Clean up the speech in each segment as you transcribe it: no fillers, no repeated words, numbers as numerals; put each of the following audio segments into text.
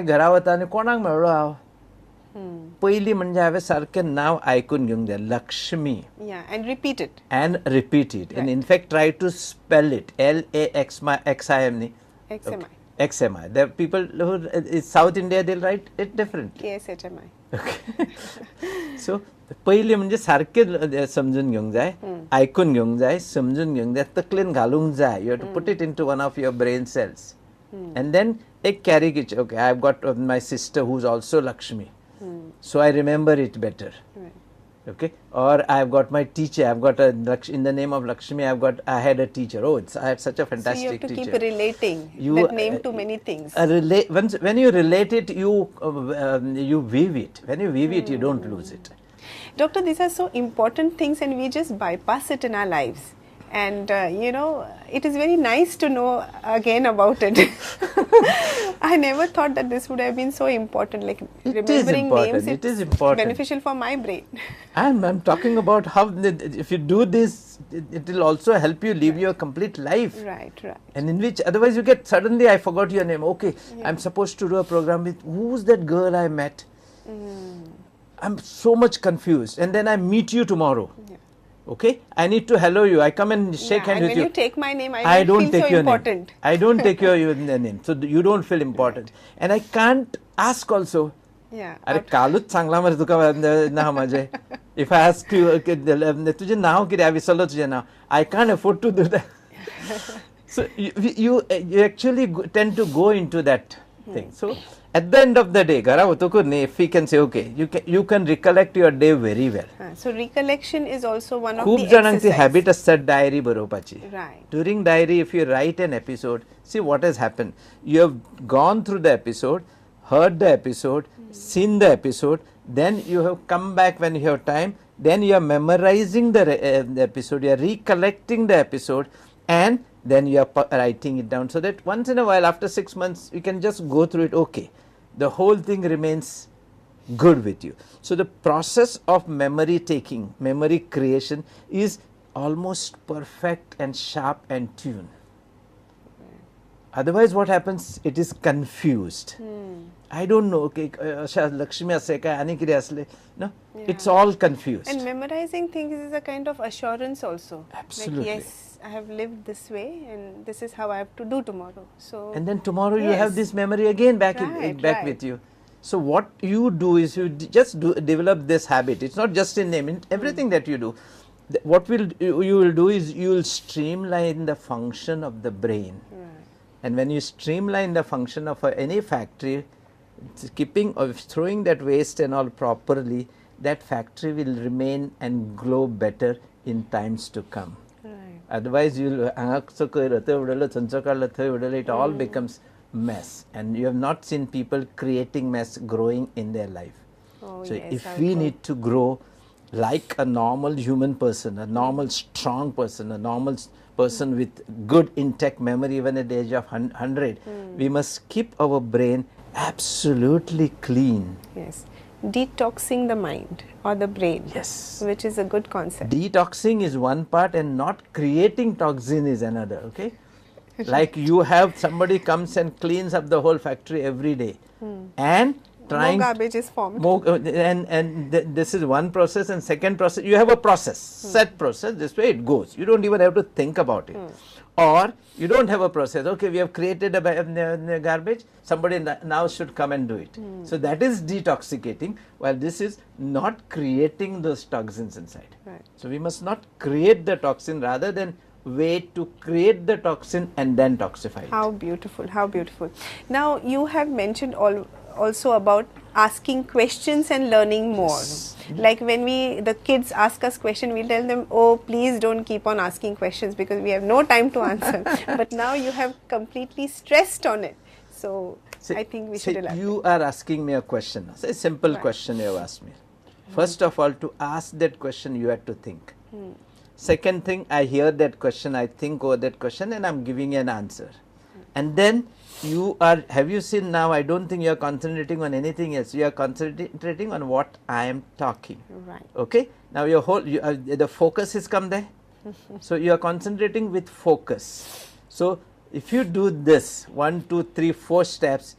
घरा वता आनी कोणाक मेळ्ळो हांव पयलीं म्हणजे हांवें सारकें नांव आयकून घेवंक जाय Lakshmi and repeat it and in fact try to spell it LAXIM XMI. There are people who in South India they'll write it differently. KSHMI. Okay. So पयलीं म्हणजे सारकें समजून घेवंक जाय आयकून घेवंक जाय समजून घेवंक जाय तकलेन घालूंक जाय you have to put it into one of your brain cells and then एक caricature. Okay, I've got my sister who's also Lakshmi, so I remember it better. Okay, or I've got my teacher. I've got in the name of Lakshmi. I had a teacher. Oh, I had such a fantastic teacher. So you have to keep relating that name to many things. When you relate it, you weave it. When you weave it, you don't lose it. Doctor, these are so important things, and we just bypass it in our lives. And it is very nice to know again about it. I never thought that this would have been so important. Like remembering names, it is important. Beneficial for my brain. I'm talking about how if you do this, it will also help you live your complete life. Right. And in which otherwise you get suddenly I forgot your name. Okay, I'm supposed to do a program with who's that girl I met. I'm so much confused, and then I meet you tomorrow. Okay, I need to hello you. I come and shake hands with you. When you take my name, I don't feel so important. I don't take your name, so you don't feel important. And I can't ask also. अरे कालूच सांगला मरे तुका नाव माझे. If I ask you, तुझे नाव किती? I विसरलो तुझे नाव. I can't afford to do that. So you actually tend to go into that thing. So at the end of the day, if we can say, okay, you can recollect your day very well. So recollection is also one of the exercises. Habit astat diary baropachi. Right. During diary, if you write an episode, see what has happened. You have gone through the episode, heard the episode, seen the episode, then you have come back when you have time, then you are memorizing the episode, you are recollecting the episode, and then you are writing it down, so that once in a while, after 6 months, you can just go through it. Okay, the whole thing remains good with you. So the process of memory taking, memory creation is almost perfect and sharp and tuned. Otherwise what happens, it is confused. I don't know, okay, Lakshmi ase kai ani kire asle. No, it's all confused. And memorizing things is a kind of assurance also. Absolutely. Like, yes, I have lived this way and this is how I have to do tomorrow. So and then tomorrow you have this memory again back with you. So what you do is you just develop this habit. It's not just in name, in everything that you do. What you will do is you will streamline the function of the brain. And when you streamline the function of any factory, keeping or throwing that waste and all properly, that factory will remain and glow better in times to come. Otherwise, it all becomes mess, and you have not seen people creating mess growing in their life. So if we need to grow like a normal human person, a normal strong person, a normal person with good intact memory even at the age of 100, we must keep our brain absolutely clean. Yes. Detoxing the mind or the brain. Yes. Which is a good concept. Detoxing is one part and not creating toxin is another, okay? Like you have somebody comes and cleans up the whole factory every day and trying more garbage is formed. This is one process, and second process, you have a process, set process, this way it goes. You don't even have to think about it. Or you don't have a process, okay, we have created a garbage, somebody now should come and do it. So that is detoxicating, while this is not creating those toxins inside. So we must not create the toxin, rather than wait to create the toxin and then toxify it. How beautiful, how beautiful. Now you have mentioned also about asking questions and learning more. Like when the kids ask us questions, we tell them, oh, please don't keep on asking questions because we have no time to answer. But now you have completely stressed on it. So I think we should elaborate. You are asking me a question. It's a simple question you have asked me. First of all, to ask that question, you have to think. Second thing, I hear that question, I think over that question, and I'm giving an answer. And then have you seen now, I don't think you are concentrating on anything else. You are concentrating on what I am talking. Okay? Now your whole, the focus has come there. So you are concentrating with focus. So if you do this, 1, 2, 3, 4 steps,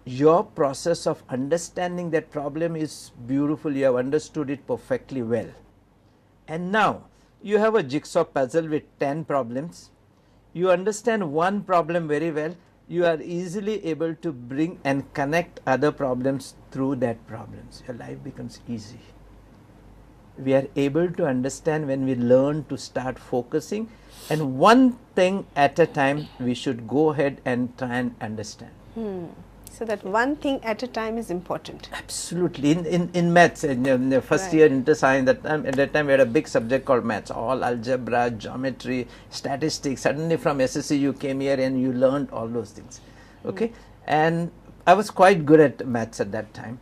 your process of understanding that problem is beautiful. You have understood it perfectly well. And now you have a jigsaw puzzle with 10 problems. You understand one problem very well. You are easily able to bring and connect other problems through that problems. Your life becomes easy. We are able to understand when we learn to start focusing, and one thing at a time we should go ahead and try and understand. So that one thing at a time is important. Absolutely. In maths, in the first year into science, at that time we had a big subject called maths, all algebra, geometry, statistics. Suddenly from SSC you came here and you learned all those things. Okay. And I was quite good at maths at that time.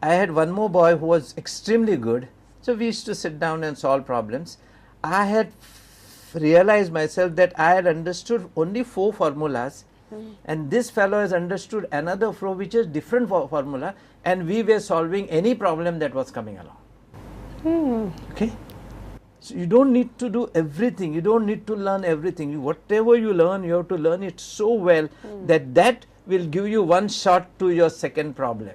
I had one more boy who was extremely good. So we used to sit down and solve problems. I had realized myself that I had understood only 4 formulas, and this fellow has understood another 4 which is different formula, and we were solving any problem that was coming along. Okay. So you don't need to do everything, you don't need to learn everything. Whatever you learn, you have to learn it so well that will give you one shot to your second problem.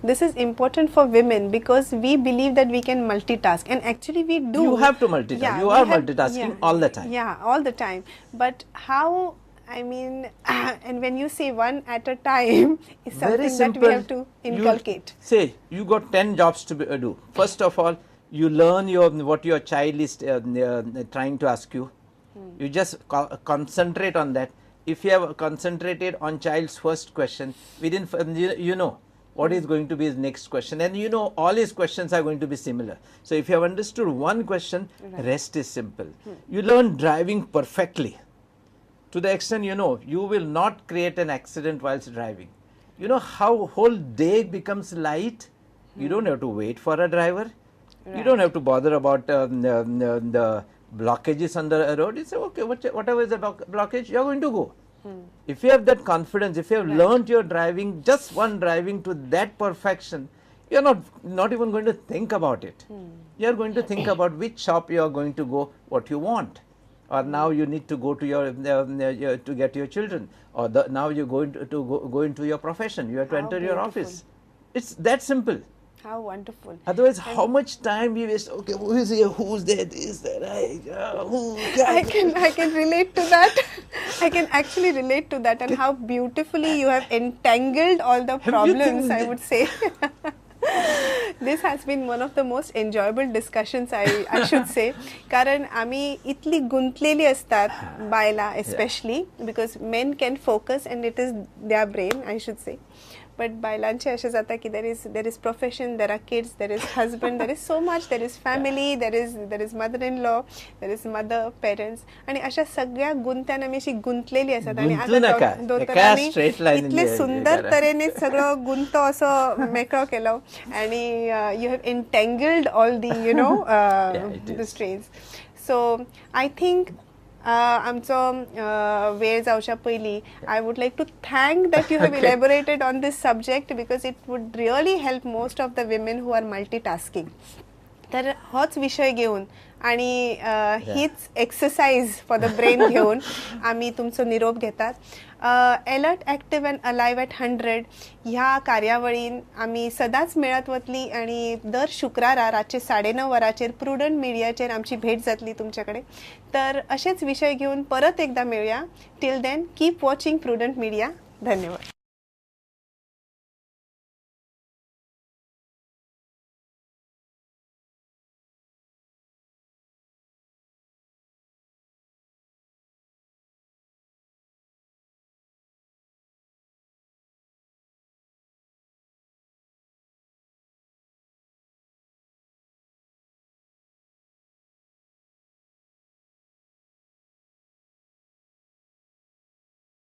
This is important for women because we believe that we can multitask, and actually we do. You have to multitask. Yeah, you are multitasking all the time. Yeah, all the time. But how, I mean, and when you say one at a time is something that we have to inculcate. Say, you got 10 jobs to do. First of all, you learn what your child is trying to ask you. You just concentrate on that. If you have concentrated on child's first question, within you know what is going to be his next question, and you know all his questions are going to be similar. So if you have understood one question, rest is simple. You learn driving perfectly, to the extent you know you will not create an accident whilst driving. You know how whole day becomes light. You don't have to wait for a driver. You don't have to bother about the blockages on the road. You say, okay, whatever is the blockage, you are going to go. If you have that confidence, if you have learnt your driving, just one driving to that perfection, you are not even going to think about it. You are going to think about which shop you are going to go, what you want, or now you need to go to your to get your children, or now you are going to go into your profession. You have to enter your office. It's that simple. How wonderful. Otherwise, how much time we waste? Okay, who is here? Who's there? This, that, I can relate to that. I can actually relate to that, and how beautifully you have entangled all the problems, I would say. This has been one of the most enjoyable discussions, I should say. कारण आम्ही इतली गुंतलेली असतात बायला, especially because men can focus and it is their brain, I should say. But बायलांचे असे जाता की there is profession, there are kids, there is husband, there is so much, there is family, there is mother-in-law, there is mother, parents, आणि अशा सगळ्या गुंत्यान आम्ही अशी गुंतलेली असतात आणि आता दोतोरांनी इतले सुंदर तऱ्हेने सगळं गुंत असं मेकळं केलं आणि you have entangled all the the strains. So I think आमचो वेळ जावच्या पयली I would like to thank that you have elaborated on this subject because it would really help most of the women who are multitasking. तर होच विषय घेऊन आणि हीच exercise for the brain घेऊन आम्ही तुमचो निरोप घेतात. Alert active and alive at 100 ह्या कार्यावळीन आम्ही सदांच मेळत वतली आणि दर शुक्रारा रातचे 9:30 वरांचेर प्रुडंट मिडियाचेर आमची भेट जातली तुमच्याकडे. तर असेच विषय घेऊन परत एकदा मेळूया. Till then keep watching Prudent Media. धन्यवाद.